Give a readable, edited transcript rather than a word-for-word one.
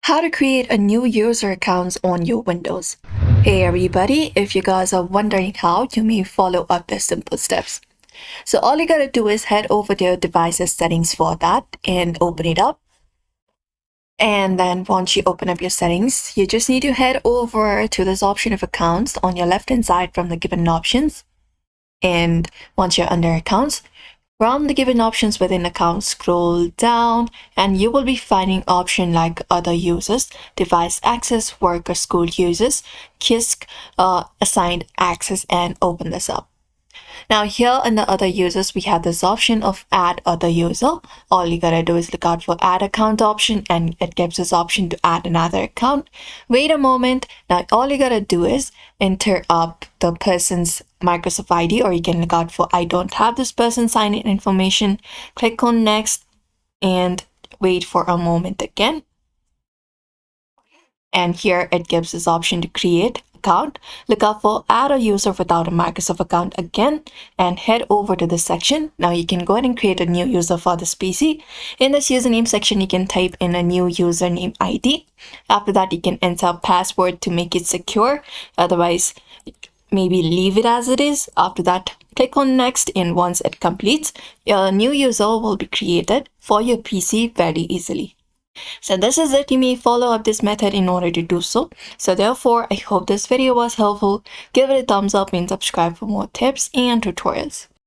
How to create a new user accounts on your Windows. Hey everybody, if you guys are wondering how, you may follow up the simple steps. So all you gotta do is head over to your device's settings for that and open it up. And then once you open up your settings, you just need to head over to this option of accounts on your left hand side from the given options. And once you're under accounts, from the given options within account, scroll down and you will be finding option like other users, device access, work or school users, KISS, assigned access, and open this up. Now here in the other users, we have this option of add other user. All you gotta do is look out for add account option and it gives us option to add another account. Wait a moment. Now all you gotta do is enter up the person's Microsoft ID, or you can look out for I don't have this person sign in information. Click on next and wait for a moment again. And here it gives us option to create account. Look out for add a user without a Microsoft account again and head over to this section. Now you can go ahead and create a new user for this PC. In this username section, you can type in a new username ID. After that, you can enter a password to make it secure. Otherwise, maybe leave it as it is. After that, click on next, and once it completes, your new user will be created for your PC very easily. So this is it. You may follow up this method in order to do so. So therefore, I hope this video was helpful. Give it a thumbs up and subscribe for more tips and tutorials.